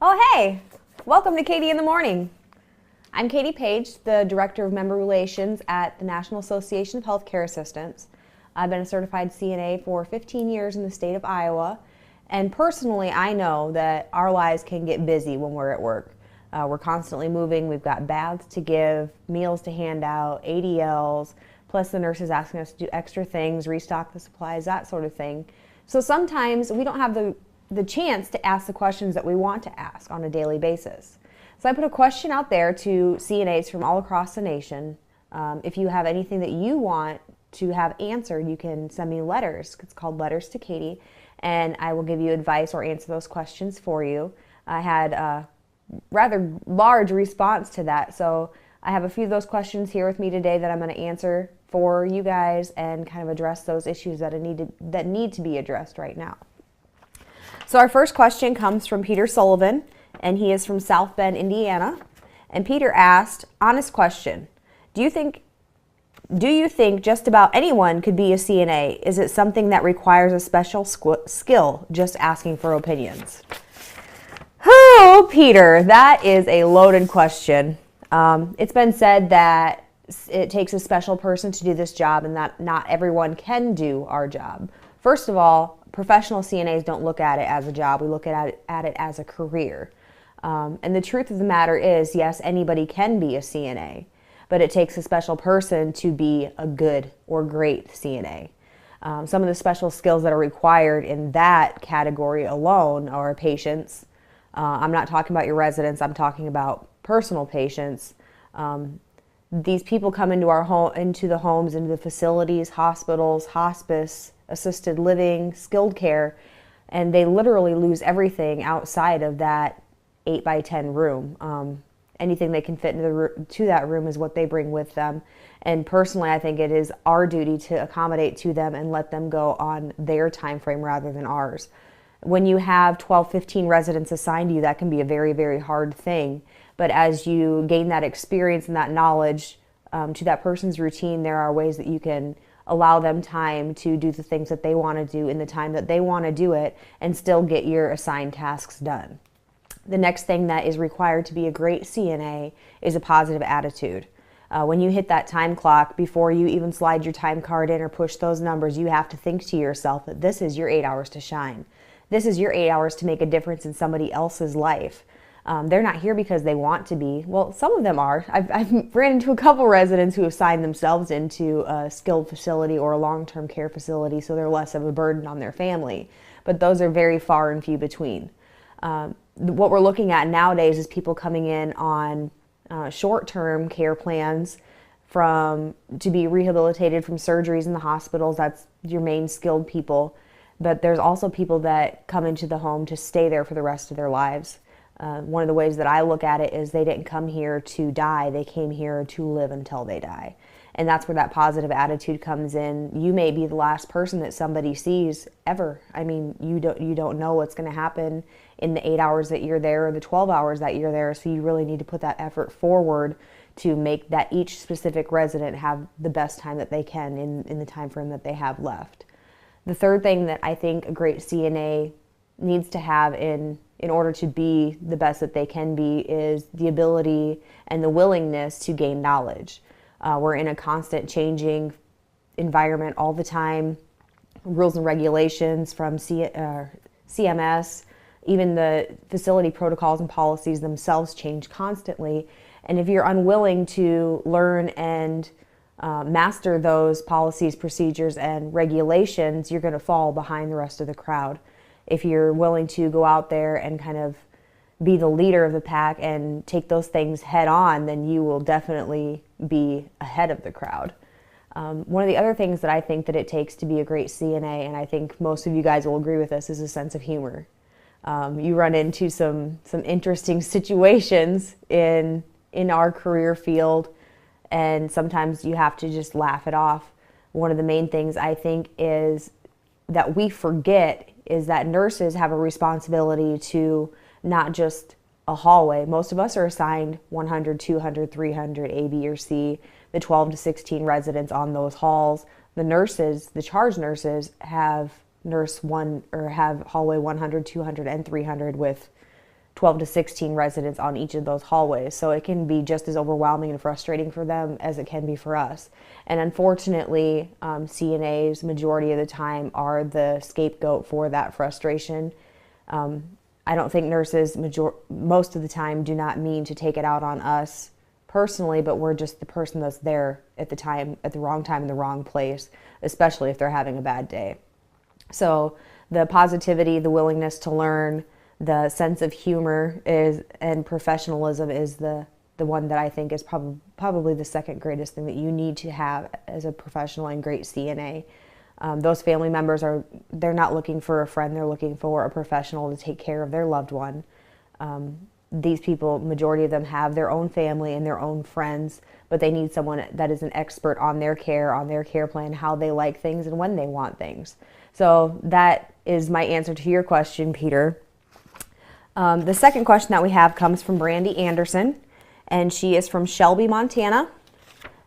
Oh, hey! Welcome to Katie in the Morning. I'm Katie Page, the Director of Member Relations at the National Association of Healthcare Assistants. I've been a certified CNA for 15 years in the state of Iowa, and personally, I know that our lives can get busy when we're at work. We're constantly moving. We've got baths to give, meals to hand out, ADLs, plus the nurses asking us to do extra things, restock the supplies, that sort of thing. So sometimes we don't have the chance to ask the questions that we want to ask on a daily basis. So I put a question out there to CNAs from all across the nation. If you have anything that you want to have answered, you can send me letters. It's called Letters to Katie, and I will give you advice or answer those questions for you. I had a rather large response to that, so I have a few of those questions here with me today that I'm going to answer for you guys and kind of address those issues that need to be addressed right now. So our first question comes from Peter Sullivan, and he is from South Bend, Indiana. And Peter asked, honest question, do you think just about anyone could be a CNA? Is it something that requires a special skill, just asking for opinions? Oh, Peter, that is a loaded question. It's been said that it takes a special person to do this job and that not everyone can do our job. First of all, professional CNAs don't look at it as a job. We look at it as a career. And the truth of the matter is, yes, anybody can be a CNA, but it takes a special person to be a good or great CNA. Some of the special skills that are required in that category alone are patients. I'm not talking about your residents. I'm talking about personal patients. These people come into the homes, into the facilities, hospitals, hospice, assisted living, skilled care, and they literally lose everything outside of that 8x10 room. Anything they can fit into that room is what they bring with them. And personally, I think it is our duty to accommodate to them and let them go on their time frame rather than ours. When you have 12, 15 residents assigned to you, that can be a very, very hard thing. But as you gain that experience and that knowledge to that person's routine, there are ways that you can allow them time to do the things that they want to do in the time that they want to do it and still get your assigned tasks done. The next thing that is required to be a great CNA is a positive attitude. When you hit that time clock, before you even slide your time card in or push those numbers, you have to think to yourself that this is your 8 hours to shine. This is your 8 hours to make a difference in somebody else's life. They're not here because they want to be. Well, some of them are. I've ran into a couple residents who have signed themselves into a skilled facility or a long-term care facility, so they're less of a burden on their family. But those are very far and few between. What we're looking at nowadays is people coming in on short-term care plans to be rehabilitated from surgeries in the hospitals. That's your main skilled people. But there's also people that come into the home to stay there for the rest of their lives. One of the ways that I look at it is they didn't come here to die. They came here to live until they die. And that's where that positive attitude comes in. You may be the last person that somebody sees ever. I mean, you don't know what's going to happen in the 8 hours that you're there or the 12 hours that you're there. So you really need to put that effort forward to make that each specific resident have the best time that they can in the time frame that they have left. The third thing that I think a great CNA needs to have in order to be the best that they can be is the ability and the willingness to gain knowledge. We're in a constant changing environment all the time. Rules and regulations from CMS, even the facility protocols and policies themselves change constantly. And if you're unwilling to learn and master those policies, procedures, and regulations, you're going to fall behind the rest of the crowd. If you're willing to go out there and kind of be the leader of the pack and take those things head on, then you will definitely be ahead of the crowd. One of the other things that I think that it takes to be a great CNA, and I think most of you guys will agree with this, is a sense of humor. You run into some interesting situations in our career field, and sometimes you have to just laugh it off. One of the main things I think is that we forget is that nurses have a responsibility to not just a hallway. Most of us are assigned 100, 200, 300, A, B, or C, the 12 to 16 residents on those halls. The nurses, the charge nurses, have hallway 100, 200, and 300 with 12 to 16 residents on each of those hallways. So it can be just as overwhelming and frustrating for them as it can be for us. And unfortunately, CNAs, majority of the time, are the scapegoat for that frustration. I don't think nurses, most of the time, do not mean to take it out on us personally, but we're just the person that's there at the wrong time, in the wrong place, especially if they're having a bad day. So the positivity, the willingness to learn, the sense of humor and professionalism is the one that I think is probably the second greatest thing that you need to have as a professional and great CNA. Those family members they're not looking for a friend, they're looking for a professional to take care of their loved one. These people, majority of them, have their own family and their own friends, but they need someone that is an expert on their care plan, how they like things and when they want things. So that is my answer to your question, Peter. The second question that we have comes from Brandy Anderson, and she is from Shelby, Montana.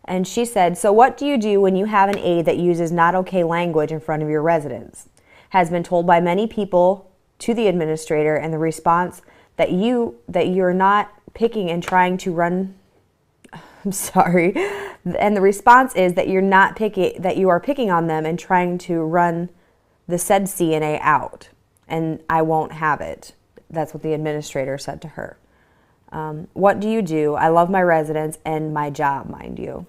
And she said, so what do you do when you have an aide that uses not okay language in front of your residents? Has been told by many people to the administrator, and the response that you're not picking and trying to run, I'm sorry, and the response is that you're not picking, that you are picking on them and trying to run the said CNA out, and I won't have it. That's what the administrator said to her. What do you do? I love my residents and my job, mind you.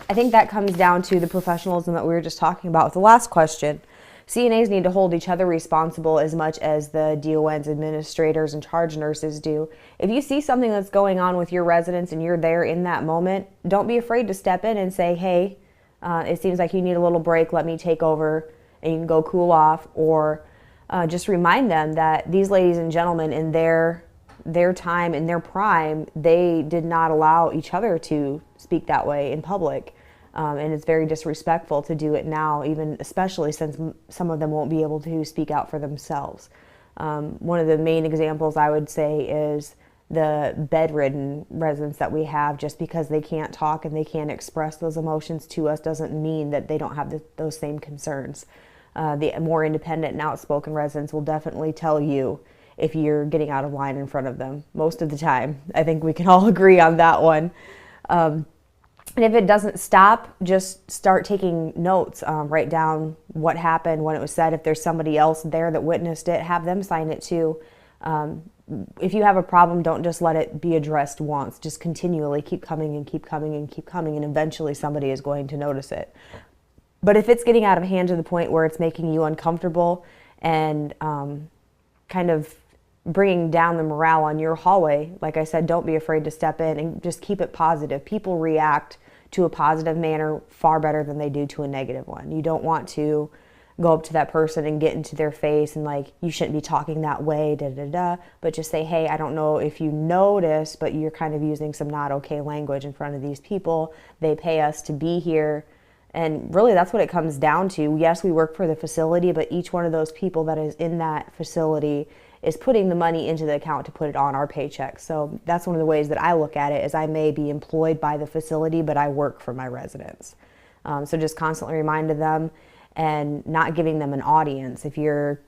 I think that comes down to the professionalism that we were just talking about with the last question. CNAs need to hold each other responsible as much as the DONs, administrators, and charge nurses do. If you see something that's going on with your residents and you're there in that moment, don't be afraid to step in and say, hey, it seems like you need a little break, let me take over, and you can go cool off. Or just remind them that these ladies and gentlemen, in their time, in their prime, they did not allow each other to speak that way in public. And it's very disrespectful to do it now, even especially since some of them won't be able to speak out for themselves. One of the main examples I would say is the bedridden residents that we have. Just because they can't talk and they can't express those emotions to us doesn't mean that they don't have those same concerns. The more independent and outspoken residents will definitely tell you if you're getting out of line in front of them, most of the time. I think we can all agree on that one. And if it doesn't stop, just start taking notes. Write down what happened, when it was said. If there's somebody else there that witnessed it, have them sign it too. If you have a problem, don't just let it be addressed once. Just continually keep coming and keep coming and keep coming, and eventually somebody is going to notice it. But if it's getting out of hand to the point where it's making you uncomfortable and kind of bringing down the morale on your hallway, like I said, don't be afraid to step in and just keep it positive. People react to a positive manner far better than they do to a negative one. You don't want to go up to that person and get into their face and like, you shouldn't be talking that way, but just say, hey, I don't know if you noticed, but you're kind of using some not okay language in front of these people. They pay us to be here. And really, that's what it comes down to. Yes, we work for the facility, but each one of those people that is in that facility is putting the money into the account to put it on our paycheck. So that's one of the ways that I look at it, is I may be employed by the facility, but I work for my residents. So just constantly reminding them and not giving them an audience. If you're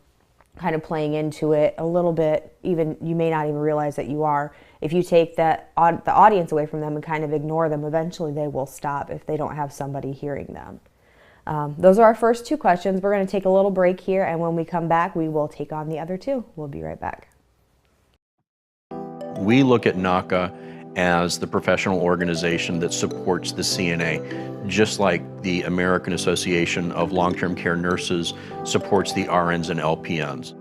kind of playing into it a little bit, even you may not even realize that you are. If you take the audience away from them and kind of ignore them, eventually they will stop if they don't have somebody hearing them. Those are our first two questions. We're going to take a little break here, and when we come back, we will take on the other two. We'll be right back. We look at NACA as the professional organization that supports the CNA, just like the American Association of Long-Term Care Nurses supports the RNs and LPNs.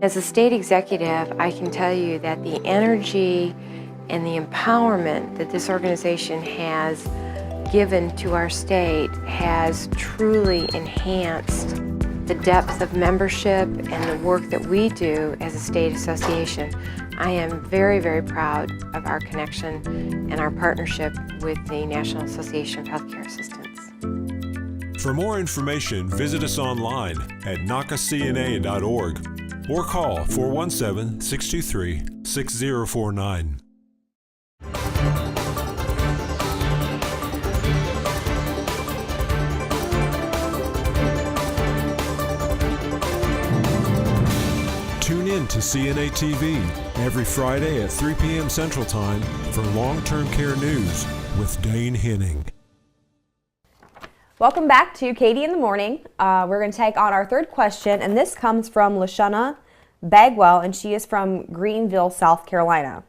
As a state executive, I can tell you that the energy and the empowerment that this organization has given to our state has truly enhanced the depth of membership and the work that we do as a state association. I am very, very proud of our connection and our partnership with the National Association of Healthcare Assistants. For more information, visit us online at nacacna.org or call 417-623-6049. Tune in to CNA TV every Friday at 3 p.m. Central Time for long-term care news with Dane Henning. Welcome back to Katie in the Morning. We're going to take on our third question, and this comes from Lashana Bagwell, and she is from Greenville, South Carolina.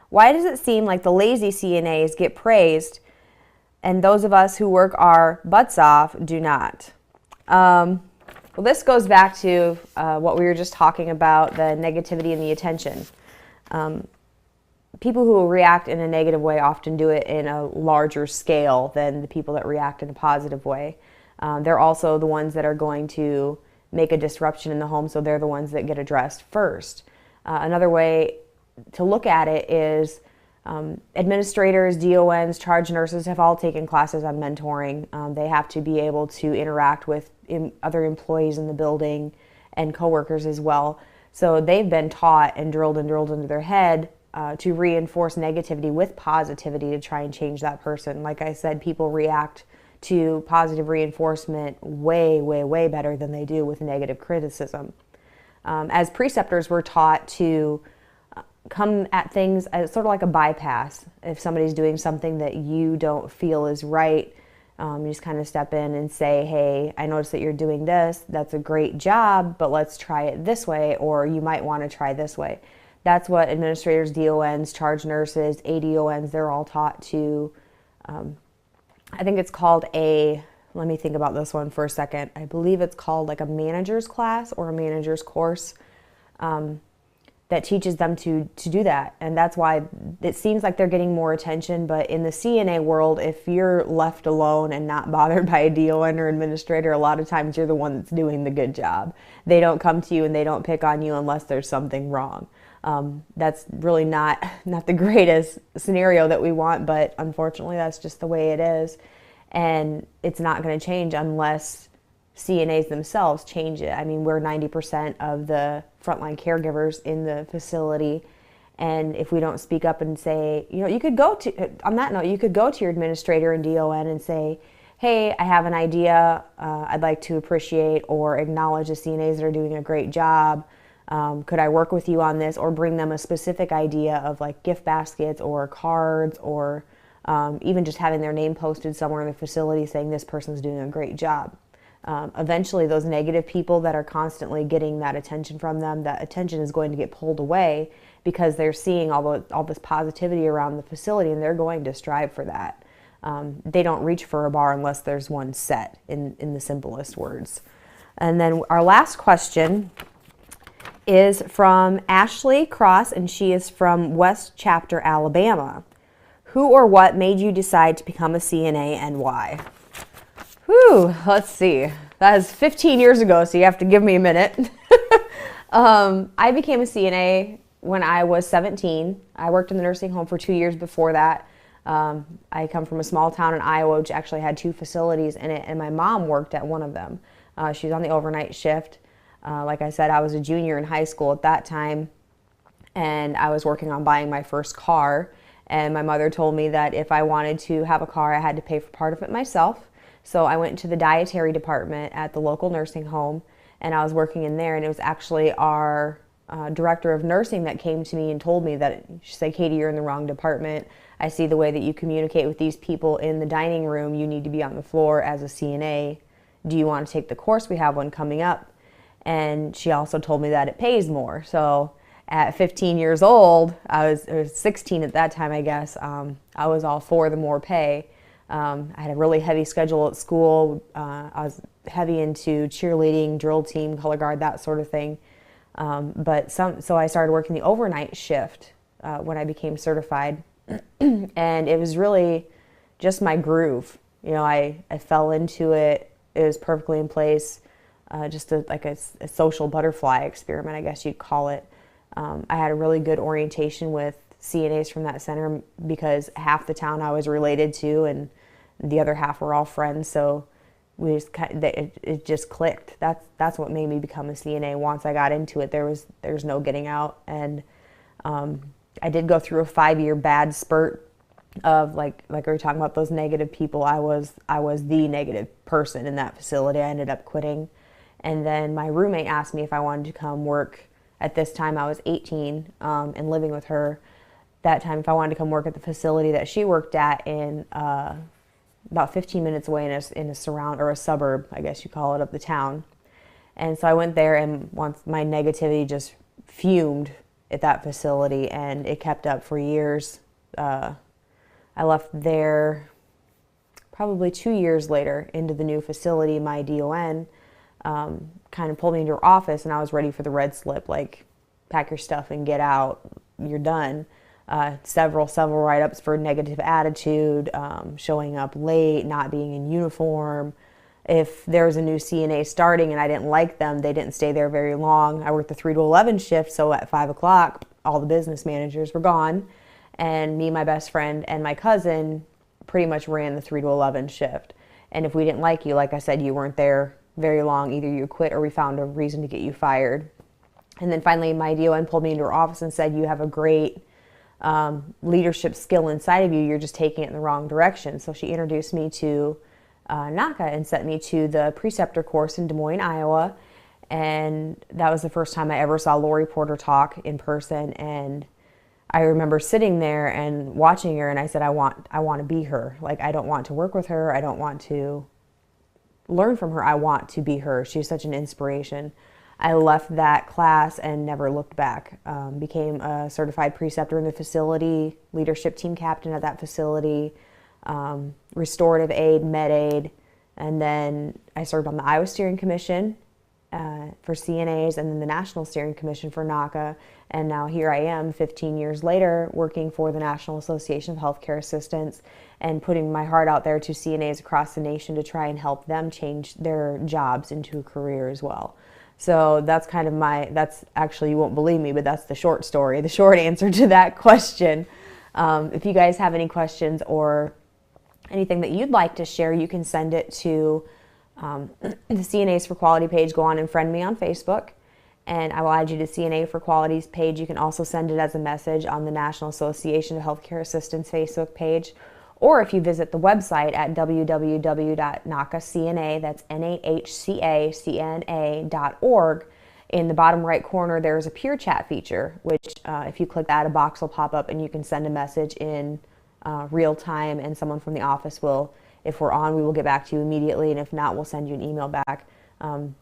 Why does it seem like the lazy CNAs get praised and those of us who work our butts off do not? Well, this goes back to what we were just talking about, the negativity and the attention. People who react in a negative way often do it in a larger scale than the people that react in a positive way. They're also the ones that are going to make a disruption in the home, so they're the ones that get addressed first. Another way to look at it is administrators, DONs, charge nurses have all taken classes on mentoring. They have to be able to interact with other employees in the building and coworkers as well. So they've been taught and drilled into their head to reinforce negativity with positivity to try and change that person. Like I said, people react to positive reinforcement way better than they do with negative criticism. As preceptors, we're taught to come at things as sort of like a bypass. If somebody's doing something that you don't feel is right, you just kind of step in and say, hey, I noticed that you're doing this. That's a great job, but let's try it this way, or you might want to try this way. That's what administrators, DONs, charge nurses, ADONs, they're all taught to. I think it's called let me think about this one for a second. I believe it's called like a manager's class or a manager's course that teaches them to do that. And that's why it seems like they're getting more attention. But in the CNA world, if you're left alone and not bothered by a DON or administrator, a lot of times you're the one that's doing the good job. They don't come to you and they don't pick on you unless there's something wrong. That's really not the greatest scenario that we want, but unfortunately that's just the way it is. And it's not going to change unless CNAs themselves change it. I mean, we're 90% of the frontline caregivers in the facility, and if we don't speak up and say, you could go to, on that note, you could go to your administrator and DON and say, hey, I have an idea, I'd like to appreciate or acknowledge the CNAs that are doing a great job. Could I work with you on this? Or bring them a specific idea of like gift baskets or cards, or even just having their name posted somewhere in the facility saying this person's doing a great job. Eventually those negative people that are constantly getting that attention from them, that attention is going to get pulled away because they're seeing all this positivity around the facility, and they're going to strive for that. They don't reach for a bar unless there's one set, in the simplest words. And then our last question is from Ashley Cross, and she is from West Chapter, Alabama. Who or what made you decide to become a CNA and why? Whew, let's see. That is 15 years ago, so you have to give me a minute. I became a CNA when I was 17. I worked in the nursing home for 2 years before that. I come from a small town in Iowa, which actually had 2 facilities in it, and my mom worked at one of them. She was on the overnight shift. Like I said, I was a junior in high school at that time, and I was working on buying my first car. And my mother told me that if I wanted to have a car, I had to pay for part of it myself. So I went to the dietary department at the local nursing home, and I was working in there. And it was actually our director of nursing that came to me and told me that, she said, Katie, you're in the wrong department. I see the way that you communicate with these people in the dining room. You need to be on the floor as a CNA. Do you want to take the course? We have one coming up. And she also told me that it pays more. So at 15 years old, I was 16 at that time, I guess, I was all for the more pay. I had a really heavy schedule at school. I was heavy into cheerleading, drill team, color guard, that sort of thing. So I started working the overnight shift when I became certified. And it was really just my groove. I fell into it. It was perfectly in place. Just like a social butterfly experiment, I guess you'd call it. I had a really good orientation with CNAs from that center because half the town I was related to and the other half were all friends. So we just it just clicked. That's what made me become a CNA. Once I got into it, there's no getting out. And I did go through a 5-year bad spurt of like we were talking about those negative people. I was the negative person in that facility. I ended up quitting. And then my roommate asked me if I wanted to come work At this time, I was 18 and living with her. That time, if I wanted to come work at the facility that she worked at in about 15 minutes away in a surround, or a suburb, I guess you call it, of the town. And so I went there, and once my negativity just fumed at that facility, and it kept up for years. I left there probably 2 years later into the new facility. My DON kind of pulled me into her office, and I was ready for the red slip, like, pack your stuff and get out, you're done. Several write-ups for negative attitude, showing up late, not being in uniform. If there was a new CNA starting and I didn't like them, they didn't stay there very long. I worked the 3 to 11 shift, so at 5 o'clock, all the business managers were gone, and me, my best friend, and my cousin pretty much ran the 3 to 11 shift. And if we didn't like you, like I said, you weren't there very long. Either you quit or we found a reason to get you fired. And then finally, my DON pulled me into her office and said, you have a great leadership skill inside of you, you're just taking it in the wrong direction. So she introduced me to NACA and sent me to the preceptor course in Des Moines, Iowa. And that was the first time I ever saw Lori Porter talk in person. And I remember sitting there and watching her, and I said, I want to be her. Like, I don't want to work with her. I don't want to learn from her. I want to be her. She's such an inspiration. I left that class and never looked back. Became a certified preceptor in the facility, leadership team captain at that facility, restorative aid, med aid, and then I served on the Iowa Steering Commission for CNAs, and then the National Steering Commission for NACA. And now here I am 15 years later working for the National Association of Healthcare Assistants and putting my heart out there to CNAs across the nation to try and help them change their jobs into a career as well. So that's kind of that's actually, you won't believe me, but that's the short story, the short answer to that question. If you guys have any questions or anything that you'd like to share, you can send it to the CNAs for Quality page. Go on and friend me on Facebook, and I will add you to CNA for Quality's page. You can also send it as a message on the National Association of Healthcare Assistants Facebook page. Or if you visit the website at www.nahcacna, that's NAHCACNA.org, in the bottom right corner there is a peer chat feature, which if you click that, a box will pop up and you can send a message in real time, and someone from the office will, if we're on, we will get back to you immediately, and if not, we'll send you an email back.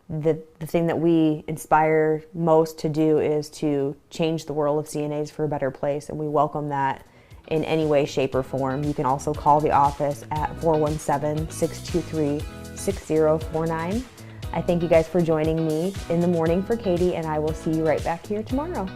The thing that we inspire most to do is to change the world of CNAs for a better place, and we welcome that in any way, shape, or form. You can also call the office at 417-623-6049. I thank you guys for joining me in the morning for Katie, and I will see you right back here tomorrow.